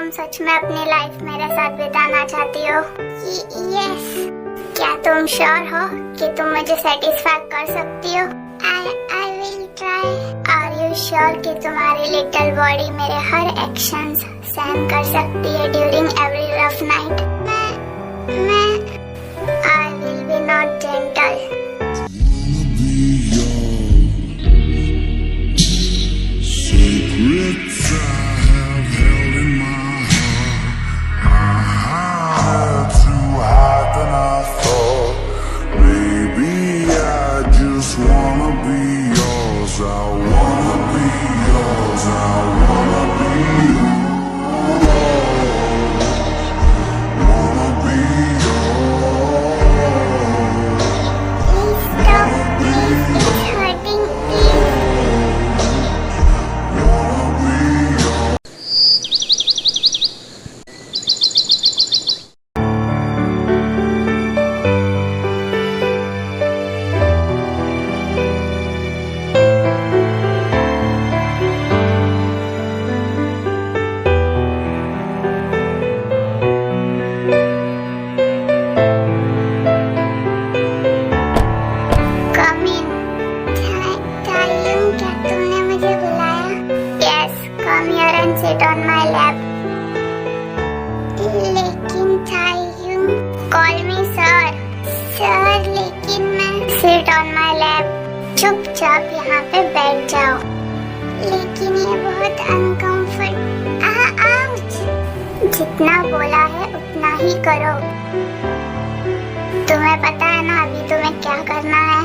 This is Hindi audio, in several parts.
तुम सच में अपनी लाइफ मेरे साथ बिताना चाहती हो? यस। क्या तुम श्योर हो कि तुम मुझे सेटिस्फाई कर सकती हो? I will try. Are you sure कि तुम्हारी लिटिल बॉडी मेरे हर एक्शंस सहन कर सकती है ड्यूरिंग एवरी रफ नाइट? मैं I will be not gentle. Sit on my lap. लेकिन Taeyong, call me sir. Sir, लेकिन मैं sit on my lap. चुपचाप यहाँ पे बैठ जाओ। लेकिन ये बहुत uncomfort। आउच। जितना बोला है उतना ही करो। तुम्हें पता है ना अभी तुम्हें क्या करना है?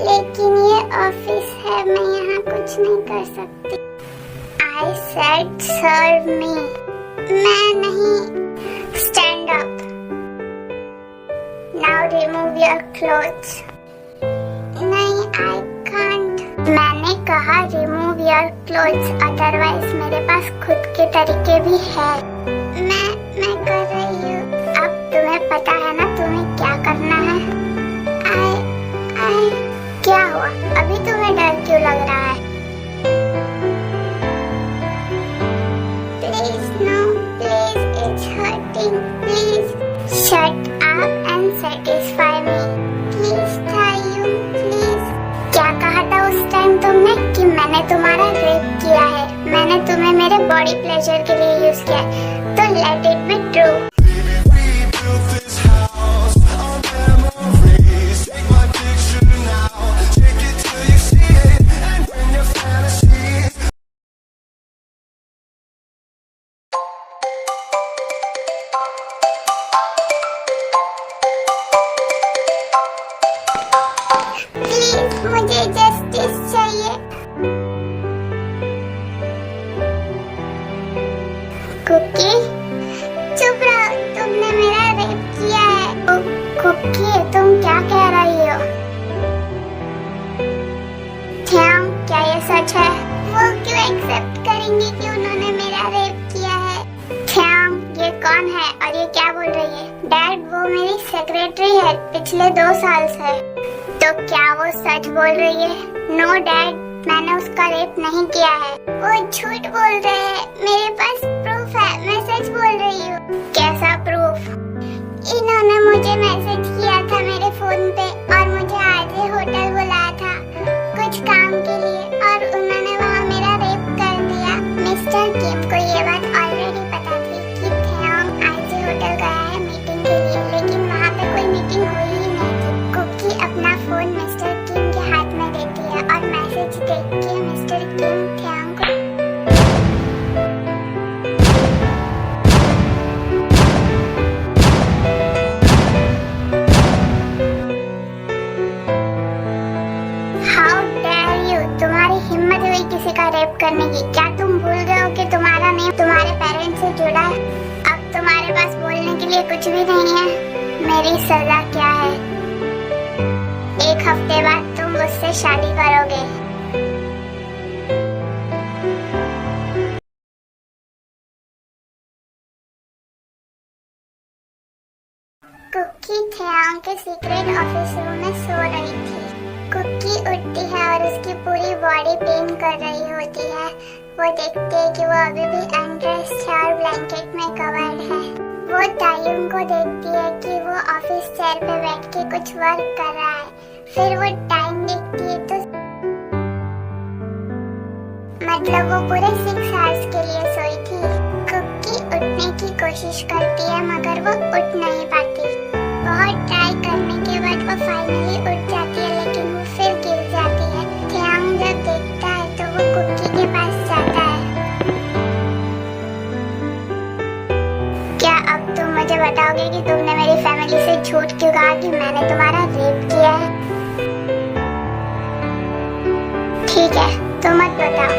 लेकिन ये ऑफिस है, मैं यहाँ कुछ नहीं कर सकती। I said serve me. मैं नहीं। Stand up. Now remove your clothes. नहीं, I can't. मैंने कहा remove your clothes. Otherwise मेरे पास खुद के तरीके भी है। मैं कर रही हूँ। अब तुम्हें पता है ना तुम्हें क्या करना है? क्या हुआ? अभी तुम्हें डर क्यों लग रहा है? Shut up and satisfy me. Please, Taeyong, please. क्या कहा था उस टाइम तुमने कि मैंने तुम्हारा रेप किया है? मैंने तुम्हें मेरे बॉडी प्लेजर के लिए यूज किया है, तो let it be true. मुझे जस्टिस चाहिए। कुकी, चुप रहो, तुमने मेरा रेप किया है। कुकी, तुम क्या कह रही हो? Taeyong, क्या ये सच है? वो क्यों एक्सेप्ट करेंगे कि उन्होंने मेरा रेप किया है? Taeyong, ये कौन है और ये क्या बोल रही है? डैड, वो मेरी सेक्रेटरी है पिछले 2 साल से। तो क्या वो सच बोल रही है? नो डैड, मैंने उसका रेप नहीं किया है। वो झूठ बोल रहे हैं। मेरे पास प्रूफ है, मैं सच बोल रही हूँ। कैसा प्रूफ? इन्होंने मुझे मैसेज किया था मेरे फोन पे और मुझे आज होटल बुलाया था कुछ काम के लिए और उन्होंने वहाँ मेरा रेप कर दिया। मिस्टर किम को ये बात ऑलरेडी पता थी कि Taeyong आज होटल गया है मीटिंग के लिए, लेकिन वहाँ पे कोई मीटिंग हुई ही नहीं थी। कुकी अपना फोन मिस्टर किम के हाथ में देती है और मैसेज देख के मिस्टर किम Taeyong को How dare you? तुम्हारी हिम्मत हुई किसी का रेप करने की? क्या तुम भूल गए हो कि तुम्हारा नेम तुम्हारे पेरेंट्स से जुड़ा है? अब तुम्हारे पास बोलने के लिए कुछ भी नहीं है। मेरी सजा क्या है? 1 हफ्ते बाद तुम मुझसे शादी करोगे। कुकी Taeyong के सीक्रेट ऑफिस रूम में सो रही थी। कुकी उठती है और उसकी पूरी बॉडी पेन कर रही होती है। वो देखती है कि वो अभी भी अनड्रेस्ड है और ब्लैंकेट में कवर्ड है। वो तायुन को देखती है कि वो ऑफिस चेयर पे बैठ के कुछ वर्क कर रहा है। फिर वो टाइम देखती है तो मतलब वो पूरे 6 आवर्स के लिए सोई थी। कुकी उठने की कोशिश करती है मगर वो उठ नहीं पाती। बहुत ट्राई करने के बाद वो फाइनली उठ जाती है, लेकिन वो फिर गिर जाती है। थेयांग जब देखता है तो वो कुकी के पास जाता है। क्या अब तुम मुझे बताओगे कि तुमने मेरी फैमिली से झूठ क्यों कहा कि मैंने तुम्हारा रेप किया है? ठीक है, तो मत बताओ।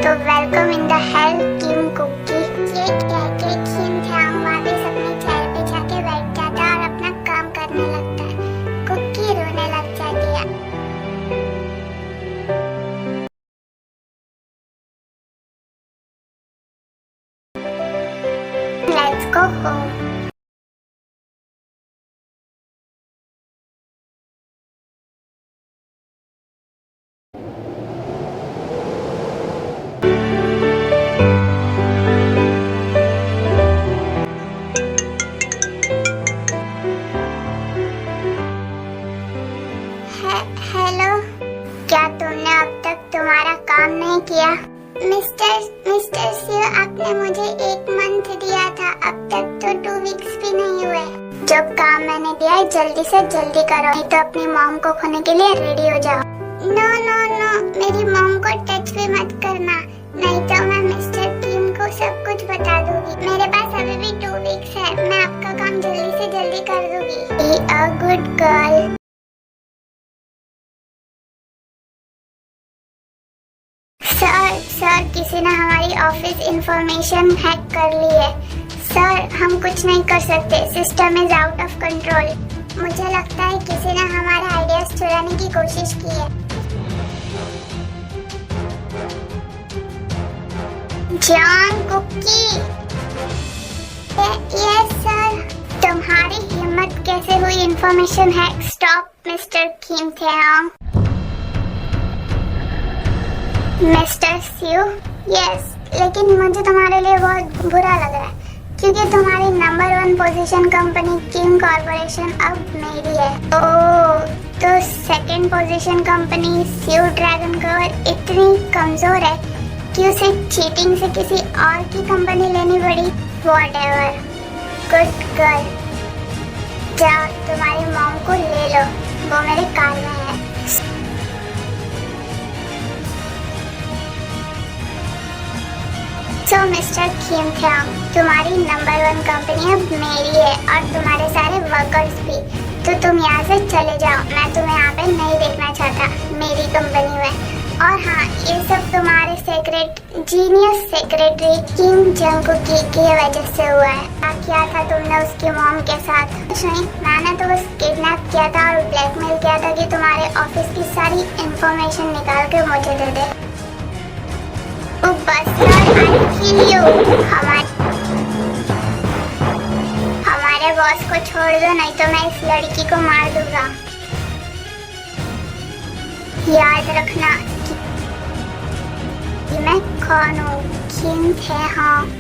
तो welcome in the hell Kim Cookie. ये कह के किम थेयांग वापस अपने चेयर पे जाके बैठ जाता है और अपना काम करने लगता है। कुकी रोने लग जाती है। Let's go home. हेलो, क्या तुमने अब तक तुम्हारा काम नहीं किया? मिस्टर सियो, आपने मुझे 1 मंथ दिया था, अब तक तो 2 वीक्स भी नहीं हुए। जो काम मैंने दिया है जल्दी से जल्दी करो, नहीं तो अपनी मॉम को खोने के लिए रेडी हो जाओ। नो नो नो, मेरी मॉम को टच भी मत करना, नहीं तो मैं मिस्टर किम को सब कुछ बता दूंगी। मेरे पास अभी भी 2 वीक्स है, मैं आपका काम जल्दी से जल्दी कर दूंगी। Be a good girl. Sir, किसी ने हमारी ऑफिस इंफॉर्मेशन हैक कर ली है। सर, हम कुछ नहीं कर सकते, system is out of control. मुझे लगता है किसी ने हमारे आइडियाज चुराने की कोशिश की है। John Cookie. Yes sir. तुम्हारी हिम्मत कैसे हुई information hack? Stop mister Kim Taeyang. Mister Seo. Yes, लेकिन मुझे तुम्हारे लिए बहुत बुरा लग रहा है क्योंकि तुम्हारी नंबर 1 पोजीशन कंपनी किम कॉर्पोरेशन अब मेरी है। ओह, तो 2nd पोजीशन कंपनी सियो ड्रैगन कवर इतनी कमजोर है कि उसे चीटिंग से किसी और की कंपनी लेनी पड़ी। Whatever, good girl. जाओ, तुम्हारी मॉम को ले लो, वो मेरे कार में है। तो मिस्टर किम थेयांग, तुम्हारी नंबर 1 कंपनी अब मेरी है और तुम्हारे सारे वर्कर्स भी। तो तुम यहाँ से चले जाओ, मैं तुम्हें यहाँ पे नहीं देखना चाहता मेरी कंपनी में। और हाँ, ये सब तुम्हारे जीनियस सेक्रेटरी किम जंग कुकी की वजह से हुआ है। क्या किया था तुमने उसकी मॉम के साथ? कुछ नहीं, मैंने तो बस किडनैप किया था और ब्लैकमेल किया था कि तुम्हारे ऑफिस की सारी इंफॉर्मेशन निकाल के मुझे दे दे। हमारे बॉस को छोड़ दो, नहीं तो मैं इस लड़की को मार दूंगा। याद रखना कि मैं कौन हूँ। किम थेयांग,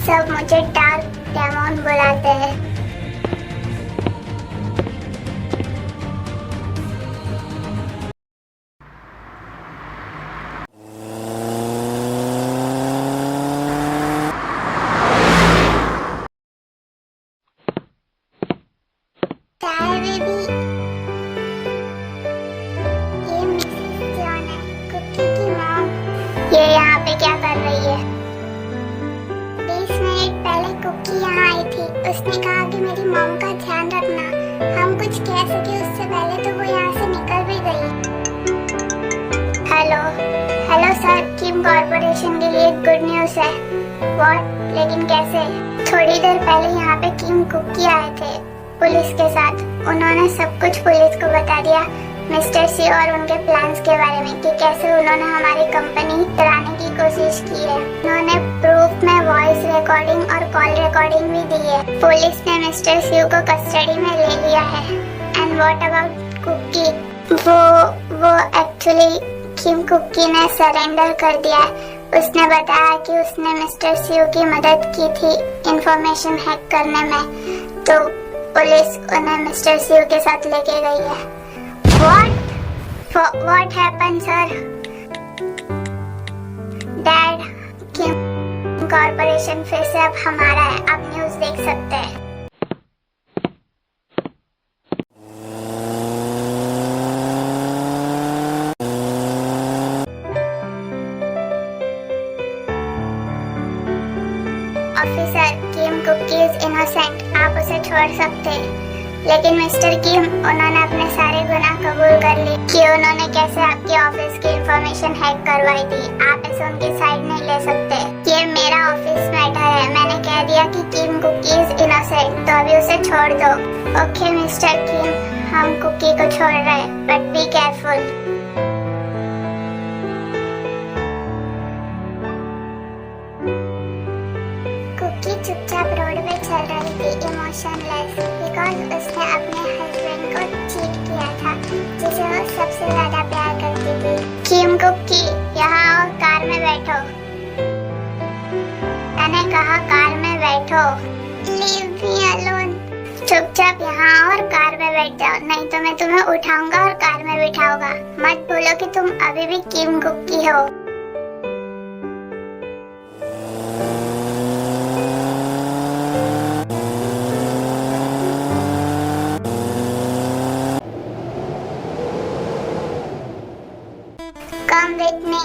सब मुझे डार्क डेमन बुलाते हैं। ये यहाँ पे क्या कर रही है? 20 मिनट पहले कुकी यहाँ आई थी, उसने कहा कि मेरी मॉम का ध्यान रखना। हम कुछ कह सके उससे पहले तो वो यहाँ से निकल भी गई। हेलो सर, किम कॉर्पोरेशन के लिए गुड न्यूज़ है। व्हाट? लेकिन कैसे? थोड़ी देर पहले यहाँ पे किम कुकी आए थे पुलिस के साथ। उन्होंने सब कुछ पुलिस को बता दिया, मिस्टर सी और उनके प्लान्स के बारे में, कि कैसे उन्होंने हमारी कंपनी चलाने की कोशिश की है। उन्होंने प्रूफ में वॉइस रिकॉर्डिंग और कॉल रिकॉर्डिंग भी दी है। पुलिस ने मिस्टर सी को कस्टडी में ले लिया है। And what about Cookie? वो एक्चुअली किम कुकी ने सरेंडर कर दिया है। उसने बताया कि उसने मिस्टर सिउ की मदद की थी इंफॉर्मेशन हैक करने में, तो पुलिस उन्हें मिस्टर सिउ के साथ लेके गई है। What happened, sir? Dad, Kim corporation फिर से अब हमारा है, आप न्यूज़ देख सकते हैं। Officer, Kim Cookie is innocent, आप उसे छोड़ सकते हैं। लेकिन मिस्टर किम, उन्होंने अपने सारे गुनाह कबूल कर लिए कि उन्होंने कैसे आपके ऑफिस की इंफॉर्मेशन हैक करवाई थी। आप ऐसे उनकी साइड नहीं ले सकते। ये मेरा ऑफिस मैटर है। मैंने कह दिया कि किम कुकी इज इनोसेंट, तो अभी उसे छोड़ दो। ओके मिस्टर किम, हम कुकी को छोड़ रहे हैं, बट बी केयरफुल। चुपचाप रोड पे चल रही थी, इमोशनलेस, बिकॉज उसने अपने हस्बैंड को चीट किया था, जिसे वो सबसे ज्यादा प्यार करती थी। किम कुकी, यहाँ आओ, कार में बैठो। मैंने कहा कार में बैठो। Leave me alone. चुपचाप यहाँ आओ और कार में बैठ जाओ, नहीं तो मैं तुम्हें उठाऊंगा और कार में बिठाऊंगा। मत भूलो कि तुम अभी भी किम कुकी हो। Come with me.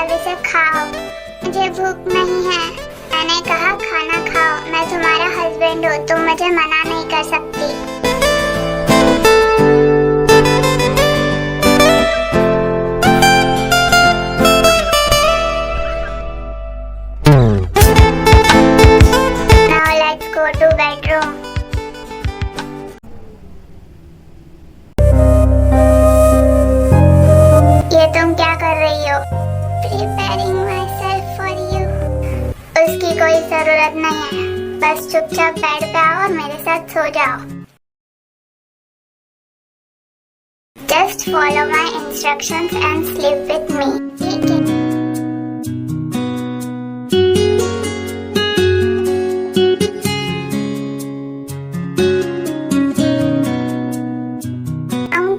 अब इसे खाओ। मुझे भूख नहीं है। मैंने कहा खाना खाओ। मैं तुम्हारा हस्बैंड हूँ, तुम मुझे मना नहीं कर सकती। Go to bedroom. ये तुम क्या कर रही हो? Preparing myself for you. उसकी कोई जरूरत नहीं है, बस चुपचाप बेड पे आओ और मेरे साथ सो जाओ। Just follow my instructions and sleep with me. ठीक है?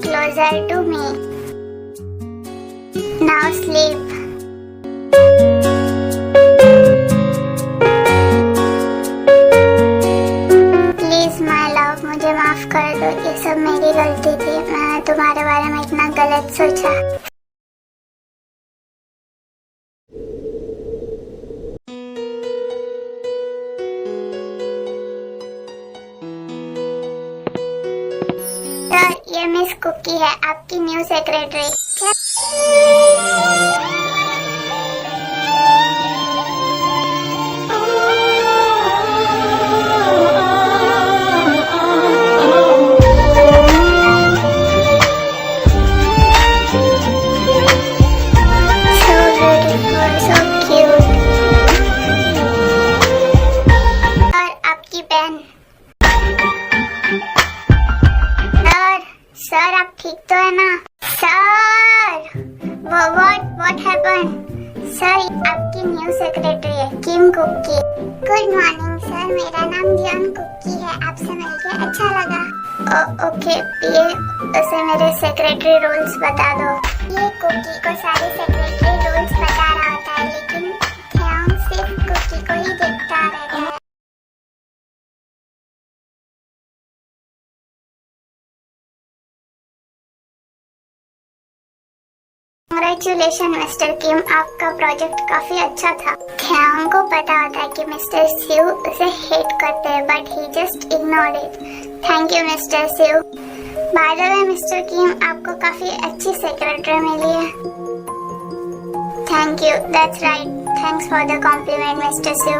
Closer to me. Now sleep. Please my love, मुझे माफ कर दो। ये सब मेरी गलती थी। मैंने तुम्हारे बारे में इतना गलत सोचा। ये मिस कुकी है, आपकी न्यू सेक्रेटरी। और आपकी बहन। सर, आप ठीक तो है ना? Sir, what happened? सर, आपकी न्यू सेक्रेटरी है, किम कुकी। गुड मॉर्निंग सर, मेरा नाम जॉन कुकी है। आपसे मिलके अच्छा लगा। ओके, ये उसे मेरे सेक्रेटरी रूल्स बता दो। ये कुकी को सारे सेक्रेटरी रूल्स बता रहा होता है, लेकिन ध्यान सिर्फ कुकी को ही देखता रहता है। Congratulations मिस्टर किम, आपका प्रोजेक्ट काफी अच्छा था। ख्यांग को पता होता है कि मिस्टर सिउ उसे हेट करते हैं, but he just ignored it. Thank you mister Siu. By the way mister Kim, आपको काफी अच्छी सेक्रेटरी मिली है। Thank you, that's right. Thanks for the compliment mister Siu.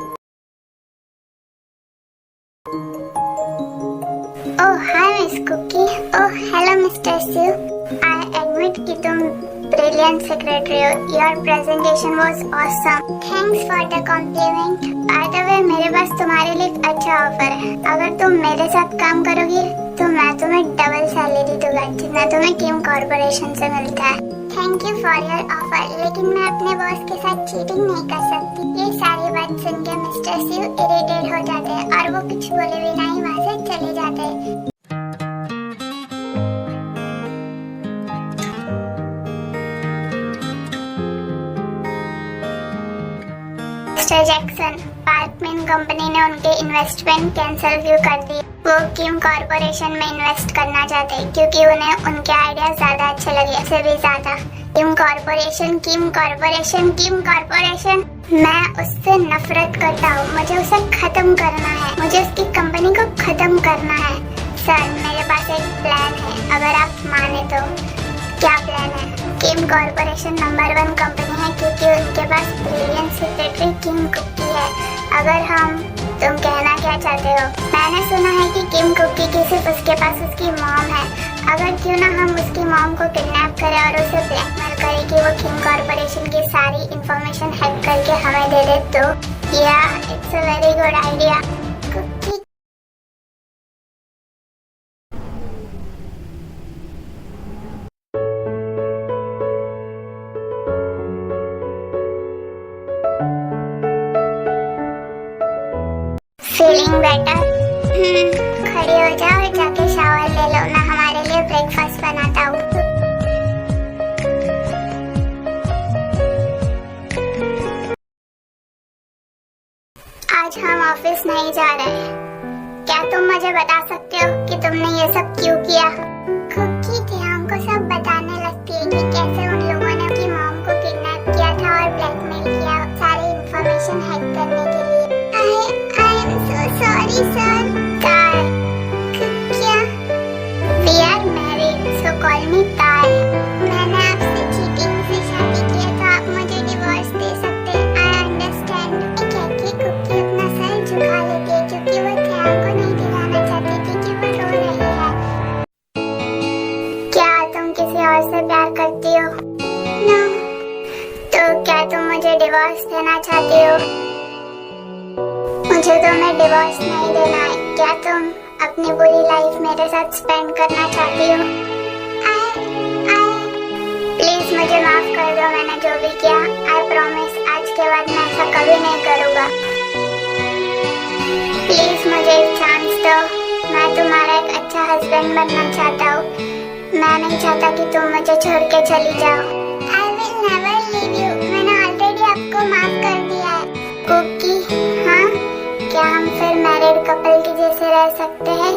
Oh hi miss Cookie. Oh hello mister Siu. I admit कि तुम brilliant secretary. Your presentation was awesome. Thanks for the compliment. By the way, मेरे पास तुम्हारे लिए एक अच्छा ऑफर है. अगर तुम मेरे साथ काम करोगी तो मैं तुम्हें डबल सैलरी दूंगा जितना तुम्हें किम कॉर्पोरेशन से मिलता है. Thank you for your offer. लेकिन मैं अपने बॉस के साथ चीटिंग नहीं कर सकती. ये सारी बात सुन के मिस्टर शिव इरिटेट हो जाते हैं और वो कुछ बोले बिना ही वहाँ से चले जाते हैं. मिस्टर जैक्सन, पार्कमैन कंपनी ने उनके इन्वेस्टमेंट कैंसिल क्यों कर दी? वो किम कॉर्पोरेशन में इन्वेस्ट करना चाहते क्योंकि उन्हें उनके आइडिया ज्यादा अच्छे लगे. उससे भी ज्यादा किम कॉर्पोरेशन, किम कॉर्पोरेशन, किम कॉर्पोरेशन. मैं उससे नफरत करता हूँ. मुझे उसे खत्म करना है. मुझे उसकी कंपनी को खत्म करना है. सर, मेरे पास एक प्लान है. अगर आप माने तो. क्या प्लान है? किम कॉर्पोरेशन नंबर 1 कंपनी है क्योंकि उनके पास ब्रिलियंट सेक्रेटरी किम कुकी है. अगर हम, तुम कहना क्या चाहते हो? मैंने सुना है कि किम कुकी की सिर्फ उसके पास उसकी मॉम है. अगर क्यों ना हम उसकी मॉम को किडनैप करें और उसे ब्लैकमेल करें कि वो किम कॉर्पोरेशन की सारी इंफॉर्मेशन हैक करके हमें दे दे तो. Yeah it's a very good idea. Cookie feeling better? खड़ी हो जाओ और जाके शावर ले लो. मैं हमारे लिए ब्रेकफास्ट बनाता हूँ. आज हम ऑफिस नहीं जा रहे. क्या तुम मुझे बता सकते हो कि तुमने ये सब क्यों किया? कुकी ध्यान को सब बताने लगती है कि कैसे उन लोगों ने उनकी मॉम को किडनैप किया था और ब्लैकमेल किया सारी इंफॉर्मेशन हैक करने के लिए. I am so sorry, sir. Tar. क्या? We are married, so call me Tar. मैंने आपसे चीटिंग से शादी की है तो आप मुझे डिवोर्स दे सकते हैं. I understand. कह के कुकी अपना सर झुका लेती है क्योंकि वो ध्यान को नहीं दिलाना चाहती थी कि वो रो रही है. क्या तुम किसी और से प्यार करती हो? No. तो क्या तुम मुझे डिवोर्स देना चाहती हो? मुझे तुम्हें डिवोर्स नहीं देना है. क्या तुम अपनी पूरी लाइफ मेरे साथ स्पेंड करना चाहती हो? प्लीज मुझे माफ कर दो. मैंने जो भी किया, आई प्रॉमिस आज के बाद मैं ऐसा कभी नहीं करूँगा. प्लीज मुझे एक चांस दो. मैं तुम्हारा एक अच्छा हस्बैंड बनना चाहता हूँ. मैं नहीं चाहता कि तुम मुझे छोड़ के चली जाओ. I will never leave you. मैंने ऑलरेडी आपको माफ कर दिया है. कुकी, हाँ, क्या हम फिर मैरिड कपल की जैसे रह सकते हैं?